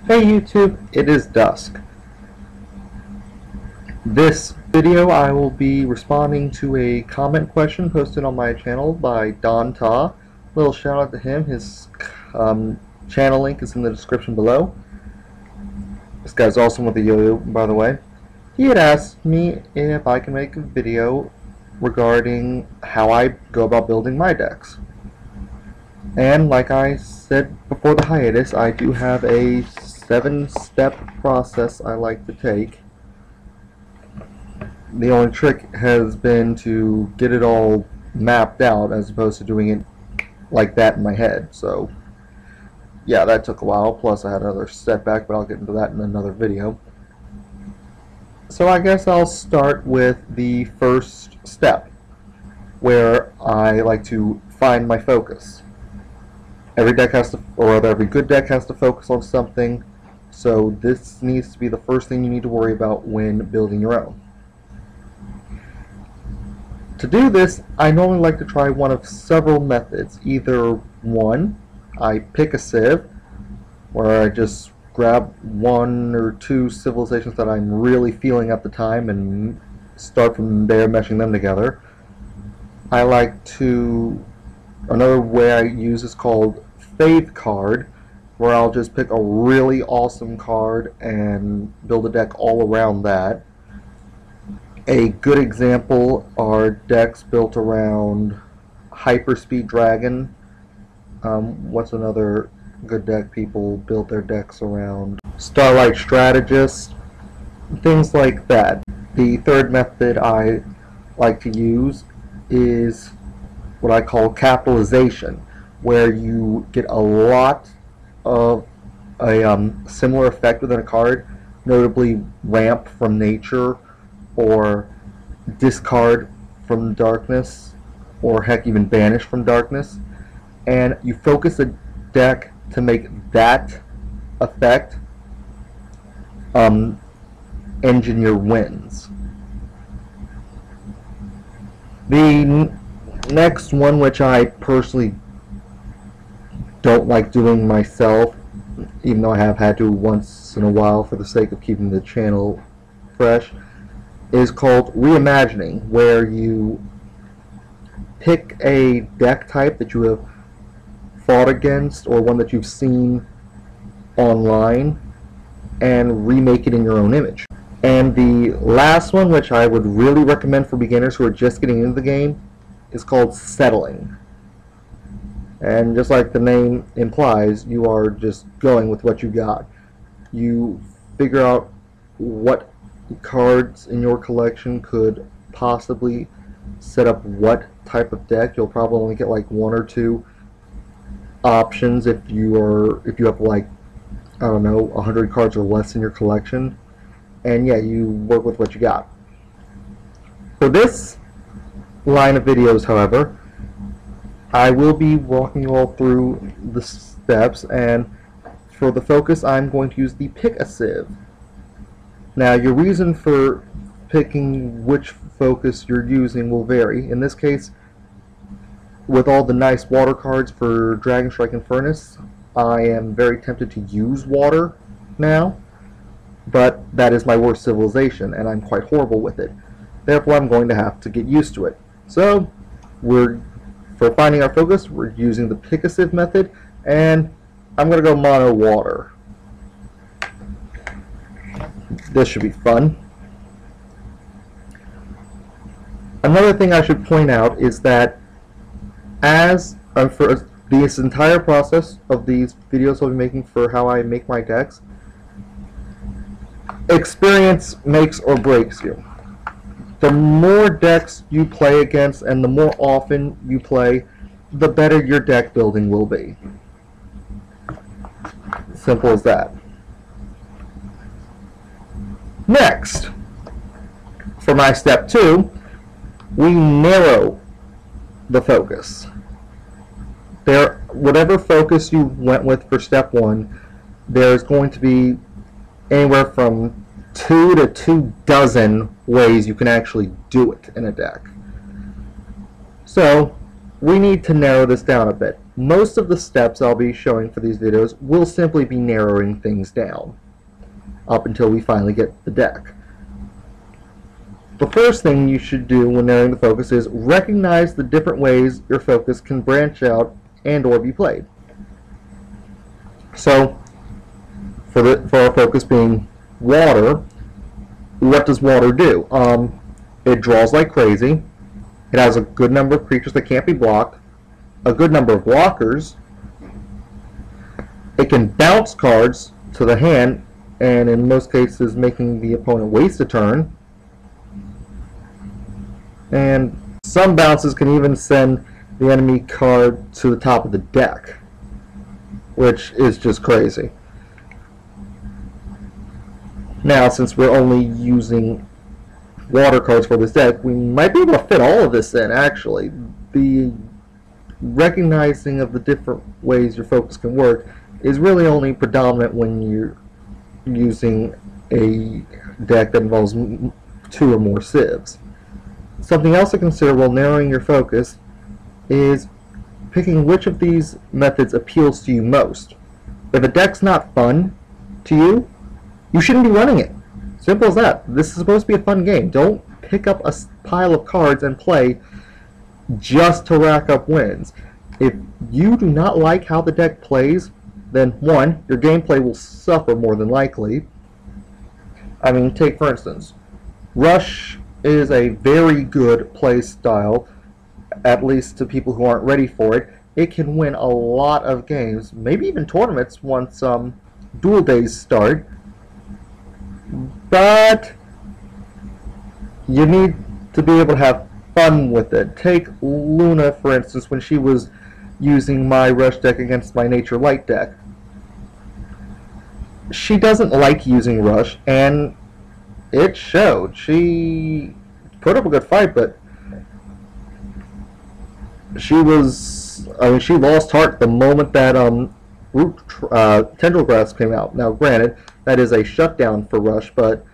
Hey YouTube, it is Dusk. This video I will be responding to a comment question posted on my channel by Don Ta. Little shout out to him. His channel link is in the description below. This guy's awesome with the yo-yo, by the way. He had asked me if I can make a video regarding how I go about building my decks. And like I said before the hiatus, I do have a 7-step process I like to take. The only trick has been to get it all mapped out as opposed to doing it like that in my head. So yeah, that took a while, plus I had another setback, but I'll get into that in another video. So I guess I'll start with the first step, where I like to find my focus. Every deck has to, or rather every good deck has to focus on something, so this needs to be the first thing you need to worry about when building your own. To do this, I normally like to try one of several methods. Either one, I pick a civ, where I just grab one or two civilizations that I'm really feeling at the time and start from there meshing them together. I like to, another way I use is called Fave Card, where I'll just pick a really awesome card and build a deck all around that. A good example are decks built around Hyperspeed Dragon. What's another good deck people build their decks around? Starlight Strategist, things like that. The third method I like to use is what I call capitalization, where you get a lot of a similar effect within a card, notably ramp from nature, or discard from darkness, or heck, even banish from darkness, and you focus a deck to make that effect engine your wins. The next one, which I personally don't like doing myself, even though I have had to once in a while for the sake of keeping the channel fresh, is called reimagining, where you pick a deck type that you have fought against or one that you've seen online and remake it in your own image. And the last one, which I would really recommend for beginners who are just getting into the game, is called settling. And just like the name implies, you are just going with what you got. You figure out what cards in your collection could possibly set up what type of deck. You'll probably only get like one or two options if you have like, I don't know, 100 cards or less in your collection. And yeah, you work with what you got. For this line of videos, however, I will be walking you all through the steps, and for the focus I'm going to use the pick a civ. Now, your reason for picking which focus you're using will vary. In this case, with all the nice water cards for Dragon Strike and Furnace, I am very tempted to use water now, but that is my worst civilization, and I'm quite horrible with it. Therefore, I'm going to have to get used to it. So, for finding our focus, we're using the pick a civ method, and I'm going to go mono water. This should be fun. Another thing I should point out is that as for this entire process of these videos I'll be making for how I make my decks, experience makes or breaks you. The more decks you play against and the more often you play, the better your deck building will be. Simple as that. Next, for my step 2, we narrow the focus. Whatever focus you went with for step 1, there's going to be anywhere from 2 to 24 ways you can actually do it in a deck. So we need to narrow this down a bit. most of the steps I'll be showing for these videos will simply be narrowing things down up until we finally get the deck. The first thing you should do when narrowing the focus is recognize the different ways your focus can branch out and or be played. So for our focus being water, what does water do? It draws like crazy. It has a good number of creatures that can't be blocked, a good number of blockers. It can bounce cards to the hand, and in most cases making the opponent waste a turn. And some bounces can even send the enemy card to the top of the deck, which is just crazy. Now, since we're only using water cards for this deck, we might be able to fit all of this in, actually. The recognizing of the different ways your focus can work is really only predominant when you're using a deck that involves 2 or more civs. Something else to consider while narrowing your focus is picking which of these methods appeals to you most. If a deck's not fun to you, you shouldn't be running it. Simple as that. This is supposed to be a fun game. Don't pick up a pile of cards and play just to rack up wins. If you do not like how the deck plays, then 1, your gameplay will suffer more than likely. I mean, take for instance, Rush is a very good play style, at least to people who aren't ready for it. It can win a lot of games, maybe even tournaments once duel days start. But you need to be able to have fun with it. Take Luna, for instance, when she was using my Rush deck against my Nature Light deck. She doesn't like using Rush, and it showed. She put up a good fight, but she lost heart the moment that Tendril Grass came out. Now, granted, that is a shutdown for Rush, but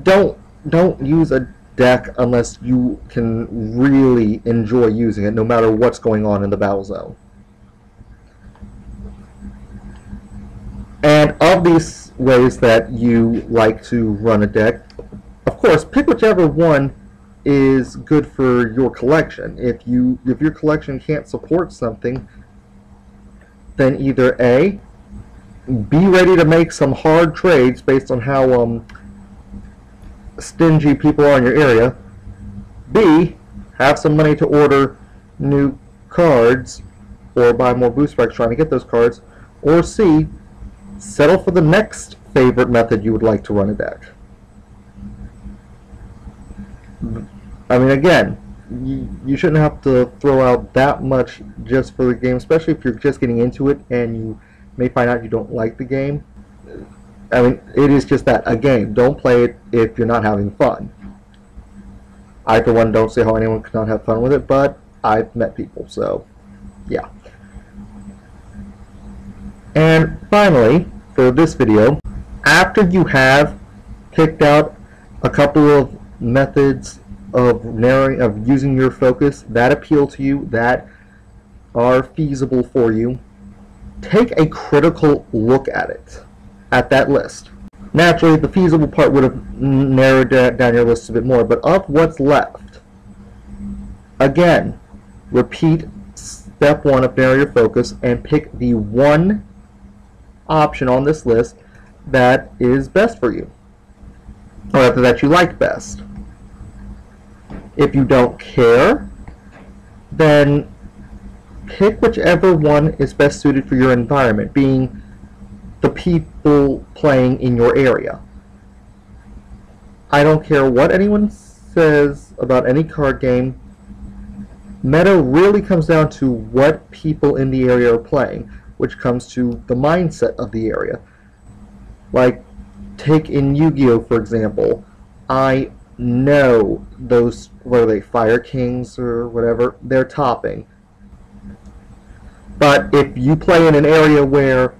don't use a deck unless you can really enjoy using it, no matter what's going on in the battle zone. And of these ways that you like to run a deck, of course, pick whichever one is good for your collection. If your collection can't support something, then either A, be ready to make some hard trades based on how stingy people are in your area. B, have some money to order new cards or buy more boost packs trying to get those cards. Or C, settle for the next favorite method you would like to run a deck. I mean, again, you shouldn't have to throw out that much just for the game, especially if you're just getting into it and you may find out you don't like the game. I mean, it is just that, a game. Don't play it if you're not having fun. I, for one, don't see how anyone could not have fun with it, but I've met people, so yeah. And finally, for this video, after you have picked out a couple of methods of using your focus that appeal to you, that are feasible for you, take a critical look at it, at that list. Naturally, the feasible part would have narrowed down your list a bit more, but of what's left, again, repeat step 1 of narrow your focus and pick the one option on this list that is best for you, or that you like best. If you don't care, then pick whichever one is best suited for your environment, being the people playing in your area. I don't care what anyone says about any card game. Meta really comes down to what people in the area are playing, which comes to the mindset of the area. Like, take in Yu-Gi-Oh! For example. I know those, what are they, Fire Kings or whatever, they're topping. But if you play in an area where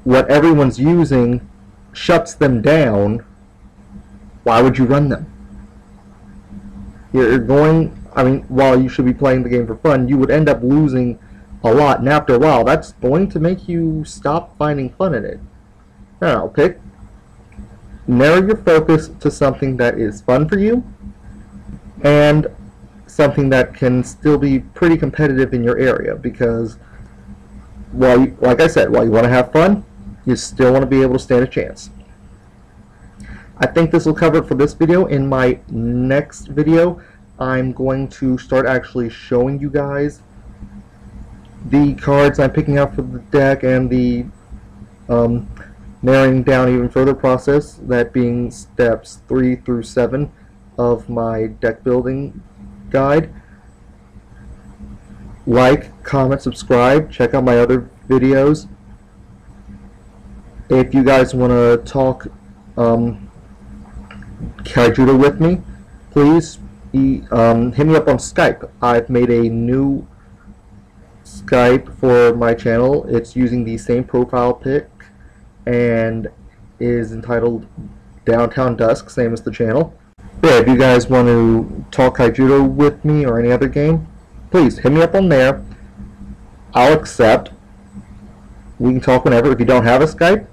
what everyone's using shuts them down, why would you run them? You're going, I mean, while you should be playing the game for fun, you would end up losing a lot, and after a while, that's going to make you stop finding fun in it. Now, narrow your focus to something that is fun for you, and something that can still be pretty competitive in your area, because like I said, while you want to have fun, you still want to be able to stand a chance. I think this will cover it for this video. In my next video, I'm going to start actually showing you guys the cards I'm picking out for the deck and the narrowing down even further process, that being steps 3 through 7 of my deck building guide. Like, comment, subscribe, check out my other videos. If you guys want to talk Kaijudo with me, please hit me up on Skype. I've made a new Skype for my channel. It's using the same profile pic and is entitled Downtown Dusk, same as the channel. Yeah, if you guys want to talk Kaijudo with me or any other game, please hit me up on there. I'll accept. We can talk whenever. If you don't have a Skype,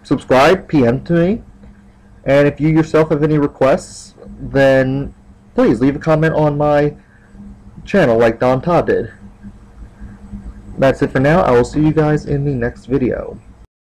subscribe, PM to me. And if you yourself have any requests, then please leave a comment on my channel like Don Todd did. That's it for now. I will see you guys in the next video.